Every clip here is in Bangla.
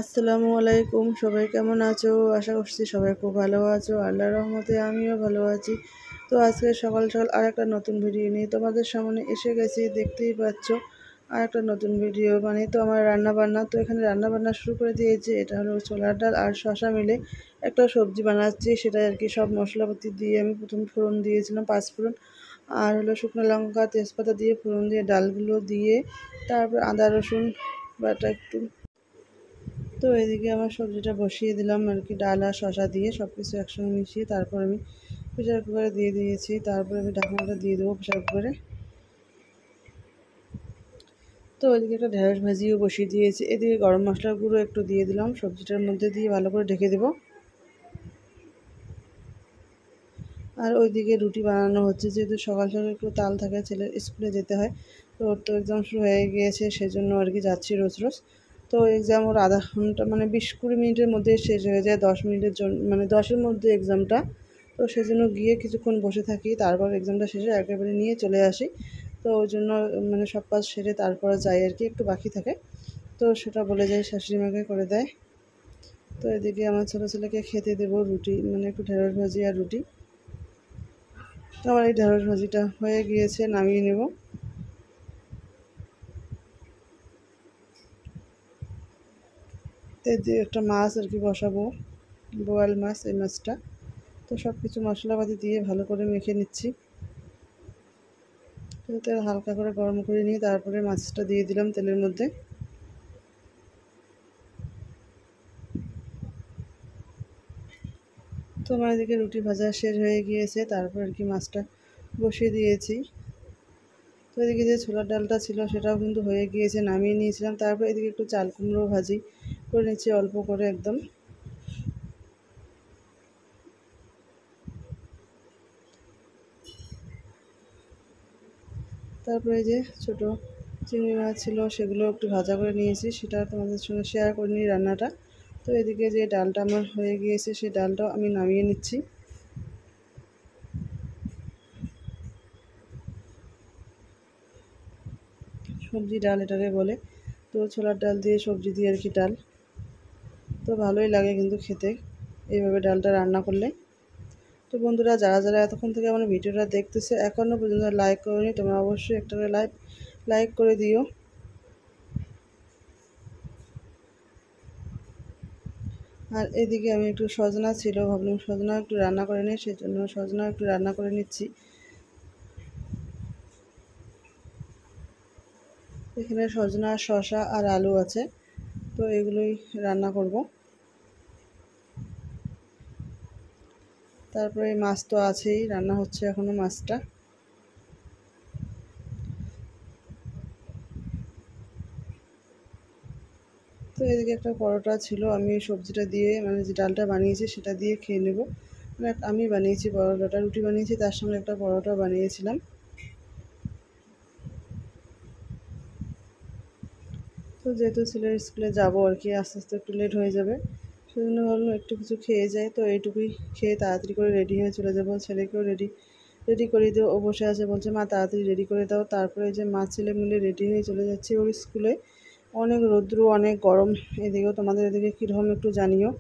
আসসালামু আলাইকুম। সবাই কেমন আছো? আশা করছি সবাই খুব ভালো আছো। আল্লাহর রহমতে আমিও ভালো আছি। তো আজকে সকাল সকাল আরেকটা নতুন ভিডিও নিয়ে তোমাদের সামনে এসে গেছি। দেখতেই পাচ্ছ আরেকটা নতুন ভিডিও, মানে তো আমার রান্না বান্না। তো এখানে রান্না বান্না শুরু করে দিয়েছি। এটা হলো ছোলার ডাল আর শসা মিলে একটা সবজি বানাচ্ছি। সেটা আর কি সব মশলাপাতি দিয়ে আমি প্রথম ফোড়ন দিয়েছিলাম, পাঁচফোড়ন আর হলো শুকনো লঙ্কা তেজপাতা দিয়ে ফোড়ন দিয়ে ডালগুলো দিয়ে তারপর আদা রসুন বাটা একটু। তো এদিকে আমার সবজিটা বসিয়ে দিলাম আর কি, ডাল আর শসা দিয়ে সব কিছু একসঙ্গে মিশিয়ে তারপর আমি প্রেশার কুকারে দিয়ে দিয়েছি। তারপরে আমি ঢাকনাটা দিয়ে দেবো প্রেশার কুকারে। তো ওইদিকে একটা ঢেঁড়স ভাজিও বসিয়ে দিয়েছি। এদিকে গরম মশলার গুঁড়ো একটু দিয়ে দিলাম সবজিটার মধ্যে দিয়ে ভালো করে ঢেকে দেবো। আর ওইদিকে রুটি বানানো হচ্ছে, যেহেতু সকাল সকাল একটু তাল থাকে, ছেলের স্কুলে যেতে হয়। তো ওর তো এক্সাম শুরু হয়ে গিয়েছে, সেজন্য আর কি যাচ্ছি রোজ রোজ। তো এক্সাম ওর আধা ঘন্টা মানে 20-20 মিনিটের মধ্যে শেষ হয়ে যায়, 10 মিনিটের জন্য মানে 10-এর মধ্যে এক্সামটা। তো সেজন্য গিয়ে কিছুক্ষণ বসে থাকি, তারপর এক্সামটা শেষে একেবারে নিয়ে চলে আসি। তো ওই জন্য মানে সব কাজ সেরে তারপরে যাই আর কি, একটু বাকি থাকে তো সেটা বলে যাই, শাশুড়ি মাকে করে দেয়। তো এদিকে আমার ছোটো ছেলেকে খেতে দেবো রুটি, মানে একটু ঢেঁড়স ভাজি আর রুটি। তো আমার এই ঢেঁড়স ভাজিটা হয়ে গিয়েছে, নামিয়ে নেব। এর দিয়ে একটা মাছ আর কি বসাবো, বোয়াল মাছ, এই মাছটা। তো সব কিছু মশলাপাতি দিয়ে ভালো করে মেখে নিচ্ছি। তো তেল হালকা করে গরম করে নিয়ে তারপরে মাছটা দিয়ে দিলাম তেলের মধ্যে। তো আমার এদিকে রুটি ভাজা শেষ হয়ে গিয়েছে, তারপর আর কি মাছটা বসিয়ে দিয়েছি। তো এদিকে যে ছোলার ডালটা ছিল সেটাও কিন্তু হয়ে গিয়েছে, নামিয়ে নিয়েছিলাম। তারপর এদিকে একটু চাল কুমড়ো ভাজি করে নিচ্ছি অল্প করে একদম। তারপরে যে ছোটো চিংড়ি মাছ ছিল সেগুলো একটু ভাজা করে নিয়েছি, সেটা তোমাদের সঙ্গে শেয়ার করে নিই রান্নাটা। তো এদিকে যে ডালটা আমার হয়ে গিয়েছে সেই ডালটাও আমি নামিয়ে নিচ্ছি। সবজি ডাল এটাকে বলে। তো ছোলার ডাল দিয়ে সবজি দিয়ে আর কি ডাল, তো ভালোই লাগে কিন্তু খেতে এইভাবে ডালটা রান্না করলে। তো বন্ধুরা, যারা যারা এতক্ষণ থেকে আমার ভিডিওটা দেখতেছে এখনও পর্যন্ত লাইক করোনি, তোমরা অবশ্যই একটা করে লাইক করে দিও। আর এদিকে আমি একটু সজনা ছিল, ভাবলাম সজনা একটু রান্না করে নিই, সেই জন্য সজনা একটু রান্না করে নিচ্ছি। এখানে সজনা, শসা আর আলু আছে, তো এগুলোই রান্না করব। তারপরে মাছ তো আছেই, রান্না হচ্ছে এখনও মাছটা। তো এদিকে একটা পরোটা ছিল, আমি সবজিটা দিয়ে মানে যে ডালটা বানিয়েছি সেটা দিয়ে খেয়ে নেব। মানে আমি বানিয়েছি পরোটাটা, রুটি বানিয়েছি তার সঙ্গে একটা পরোটা বানিয়েছিলাম। তো যেহেতু ছেলের স্কুলে যাবো আর কি, আস্তে আস্তে একটু লেট হয়ে যাবে, সেজন্য ভাবলাম একটু কিছু খেয়ে যাই। তো এইটুকুই খেয়ে তাড়াতাড়ি করে রেডি হয়ে চলে যাবো। ছেলেকেও রেডি করে দিয়ে ও বসে আছে, বলছে মা তাড়াতাড়ি রেডি করে দাও। তারপরে যে মা ছেলে মিলে রেডি হয়ে চলে যাচ্ছি ওর স্কুলে। অনেক রৌদ্র, অনেক গরম এদিকেও। তোমাদের এদিকে কীরকম একটু জানিও।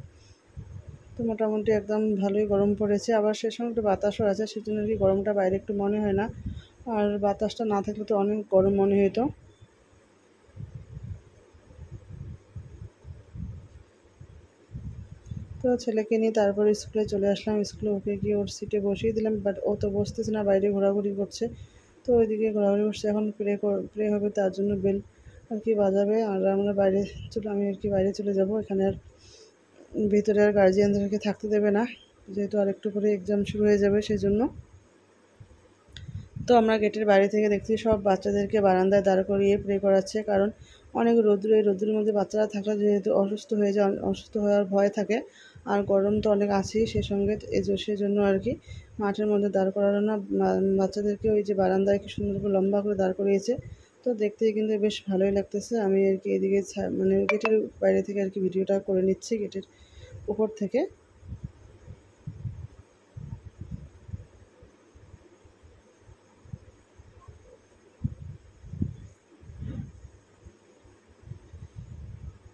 তো মোটামুটি একদম ভালোই গরম পড়েছে, আবার সে সময় একটু বাতাসও আছে, সেজন্য আর কি গরমটা বাইরে একটু মনে হয় না। আর বাতাসটা না থাকলে তো অনেক গরম মনে হতো। তো ছেলেকে নিয়ে তারপরে স্কুলে চলে আসলাম। স্কুলে ওকে গিয়ে ওর সিটে বসিয়ে দিলাম, বাট ও তো বসতেছে না, বাইরে ঘোরাঘুরি করছে। তো ওইদিকে ঘোরাঘুরি করছে, এখন প্রে হবে, তার জন্য বেল আর কি বাজাবে। আর আমরা আমি আর কি বাইরে চলে যাব। এখানে আর ভিতরে আর গার্জিয়ানদেরকে থাকতে দেবে না, যেহেতু আর একটু করে এক্সাম শুরু হয়ে যাবে সেই জন্য। তো আমরা গেটের বাইরে থেকে দেখছি সব বাচ্চাদেরকে বারান্দায় দাঁড় করিয়ে প্রে করাচ্ছে, কারণ অনেক রৌদ্র, এই রৌদ্রের মধ্যে বাচ্চারা থাকলে যেহেতু অসুস্থ হওয়ার ভয় থাকে। আর গরম তো অনেক আছেই সে সঙ্গে, সেজন্য আর কি মাঠের মধ্যে দাঁড় করানো না, বাচ্চাদেরকে ওই যে বারান্দায় কি সুন্দর করে লম্বা করে দাঁড় করিয়েছে। তো দেখতেই কিন্তু বেশ ভালোই লাগতেছে। আমি আর কি এদিকে মানে গেটের বাইরে থেকে আর কি ভিডিওটা করে নিচ্ছি, গেটের উপর থেকে।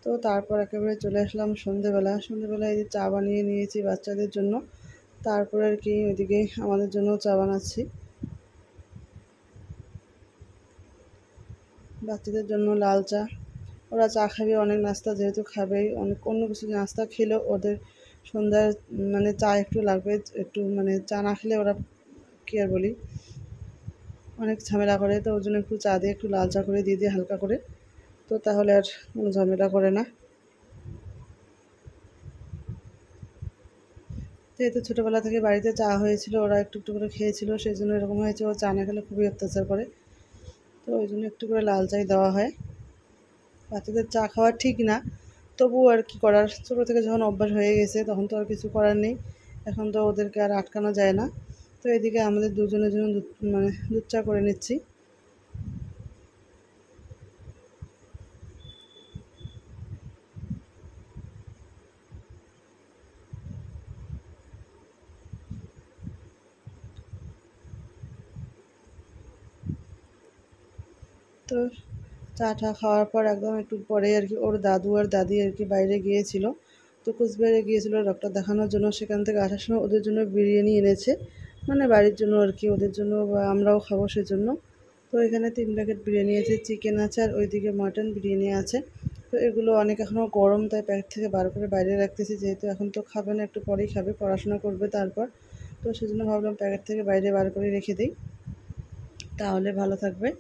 তো তো তারপর একেবারে চলে আসলাম সন্ধেবেলায় এই চা বানিয়ে নিয়েছি বাচ্চাদের জন্য। তারপরে আর কি ওইদিকে আমাদের জন্য চা বানাচ্ছি, বাচ্চাদের জন্য লাল চা। ওরা চা খাবে, অনেক নাস্তা যেহেতু খাবেই, অনেক অন্য কিছু নাস্তা খেলেও ওদের সন্ধ্যার মানে চা একটু লাগবে, একটু মানে চা না খেলে ওরা কী আর বলি অনেক ঝামেলা করে। তো ওর জন্য একটু চা দিয়ে একটু লাল চা করে দিয়ে দিই হালকা করে, তো তাহলে আর কোনো ঝামেলা করে না। যেহেতু ছোটোবেলা থেকে বাড়িতে চা হয়েছিল, ওরা একটু একটু করে খেয়েছিল, সেই জন্য এরকম হয়েছে। ও চা না খেলে খুবই অত্যাচার করে, তো ওই জন্য একটু করে লাল চাই দেওয়া হয়। বাচ্চাদের চা খাওয়া ঠিক না, তবুও আর কি করার, ছোটো থেকে যখন অভ্যাস হয়ে গেছে তখন তো আর কিছু করার নেই, এখন তো ওদেরকে আর আটকানো যায় না। তো এদিকে আমাদের দুজনের জন্য দুধ চা করে নিচ্ছি। তো চাটা খাওয়ার পর একদম একটু পরে আর কি ওর দাদু আর দাদি আর কি বাইরে গিয়েছিল, তো কুচবিহারে গিয়েছিল ডক্টর দেখানোর জন্য। সেখান থেকে আসার সময় ওদের জন্য বিরিয়ানি এনেছে, মানে বাড়ির জন্য আর কি, ওদের জন্য বা আমরাও খাবো সেজন্য। তো এখানে 3 প্যাকেট বিরিয়ানি আছে, চিকেন আছে আর ওইদিকে মাটন বিরিয়ানি আছে। তো এগুলো অনেক এখনও গরম, তাই প্যাকেট থেকে বার করে বাইরে রাখতেছি, যেহেতু এখন তো খাবে না, একটু পরেই খাবে, পড়াশোনা করবে তারপর। তো সেজন্য ভাবলাম প্যাকেট থেকে বাইরে বার করে রেখে দিই, তাহলে ভালো থাকবে।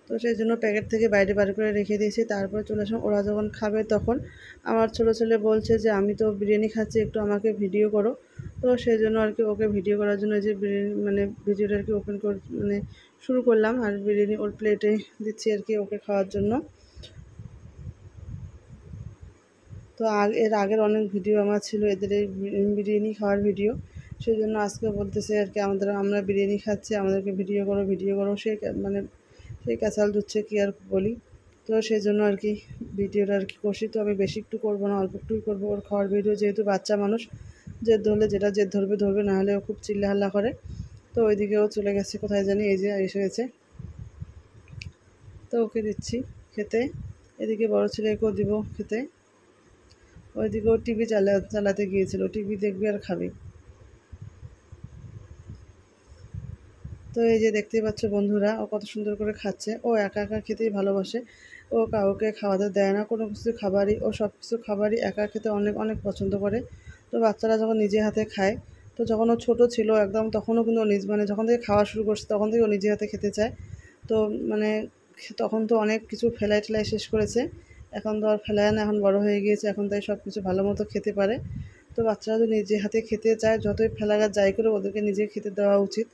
তো সেই জন্য প্যাকেট থেকে বাইরে বার করে রেখে দিয়েছি। তারপর চলে আসলাম, ওরা যখন খাবে তখন আমার ছোটো ছেলে বলছে যে আমি তো বিরিয়ানি খাচ্ছি, একটু আমাকে ভিডিও করো। তো সেই জন্য আর কি ওকে ভিডিও করার জন্য যে বিরিয়ানি মানে ভিডিওটা আর কি শুরু করলাম, আর বিরিয়ানি ওর প্লেটে দিচ্ছি আর কি ওকে খাওয়ার জন্য। তো এর আগের অনেক ভিডিও আমার ছিল এদের এই বিরিয়ানি খাওয়ার ভিডিও, সেই জন্য আজকে বলতেছে আর কি আমরা বিরিয়ানি খাচ্ছি, আমাদেরকে ভিডিও করো সেই ক্যাচাল দিচ্ছে, কী আর বলি। তো সেই জন্য আর কি ভিডিওটা আর কি করছি। তো আমি বেশি একটু করবো না, অল্প একটুই করবো ওর খাওয়ার ভিডিও, যেহেতু বাচ্চা মানুষ, জেদ ধরলে যেটা জেদ ধরবে, না হলে ও খুব চিল্লাহাল্লা করে। তো ওইদিকেও চলে গেছে কোথায় জানি, এই যে এসে গেছে, তো ওকে দিচ্ছি খেতে। এদিকে বড় ছেলেকেও দিব খেতে। ওইদিকে ও টিভি চালাতে গিয়েছিল, টিভি দেখবে আর খাবে। তো এই যে দেখতেই পাচ্ছ বন্ধুরা, ও কত সুন্দর করে খাচ্ছে। ও একা একা খেতেই ভালোবাসে, ও কাউকে খাওয়াতে দেয় না কোনো কিছু খাবারই, ও সব কিছু খাবারই একা খেতে অনেক অনেক পছন্দ করে। তো বাচ্চারা যখন নিজে হাতে খায়, তো যখন ও ছোটো ছিল একদম, তখনও কিন্তু ও যখন থেকে খাওয়া শুরু করছে তখন থেকে ও নিজে হাতে খেতে চায়। তো মানে তখন তো অনেক কিছু ফেলাই টেলাই শেষ করেছে, এখন তো আর ফেলায় না, এখন বড় হয়ে গিয়েছে, এখন তাই সব কিছু ভালো মতো খেতে পারে। তো বাচ্চারা যদি নিজে হাতে খেতে চায়, যতই ফেলাঘাত যাই করে, ওদেরকে নিজে খেতে দেওয়া উচিত।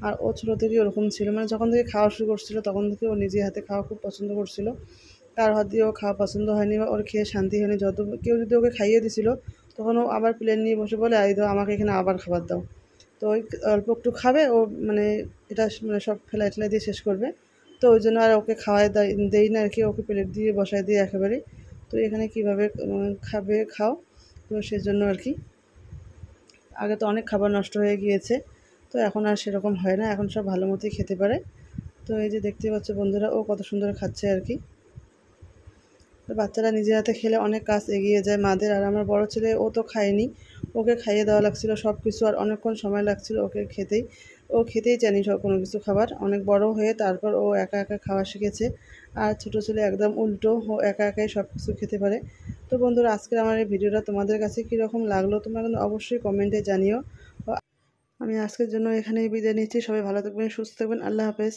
আর ও ছোটো থেকেই ওরকম ছিল, মানে যখন থেকে খাওয়া শুরু করছিল তখন থেকে ও নিজে হাতে খাওয়া খুব পছন্দ করছিল। কার হাত দিয়ে ও খাওয়া পছন্দ হয়নি বা ওর খেয়ে শান্তি হয়নি। কেউ যদি ওকে খাইয়ে দিছিল, তখন ও আবার প্লেট নিয়ে বসে বলে এই দাও আমাকে এখানে আবার খাবার দাও। তো ওই অল্প একটু খাবে ও, মানে এটা মানে সব ফেলাই টেলাই দিয়ে শেষ করবে। তো ওই জন্য আর ওকে খাওয়াই দেই না আর কি, ওকে প্লেট দিয়ে বসায় দিই একেবারে। তো এখানে কীভাবে খাবে খাও, তো সেজন্য আর কি আগে তো অনেক খাবার নষ্ট হয়ে গিয়েছে, তো এখন আর সেরকম হয় না, এখন সব ভালো মতোই খেতে পারে। তো এই যে দেখতে পাচ্ছ বন্ধুরা, ও কত সুন্দর খাচ্ছে আর কি। তো বাচ্চারা নিজের হাতে খেলে অনেক কাজ এগিয়ে যায় মাদের। আর আমার বড় ছেলে ও তো খায়নি, ওকে খাইয়ে দেওয়া লাগছিল সব কিছু, আর অনেকক্ষণ সময় লাগছিল ওকে খেতেই। ও খেতেই চায়নি সব কোনো কিছু খাবার, অনেক বড় হয়ে তারপর ও একা একা খাওয়া শিখেছে। আর ছোটো ছেলে একদম উল্টো, ও একা একাই সব কিছু খেতে পারে। তো বন্ধুরা, আজকের আমার এই ভিডিওটা তোমাদের কাছে কীরকম লাগলো তোমরা কিন্তু অবশ্যই কমেন্টে জানিও। আমি আজকের জন্য এখানেই বিদায় নিচ্ছি। সবাই ভালো থাকবেন, সুস্থ থাকবেন, আল্লাহ হাফেজ।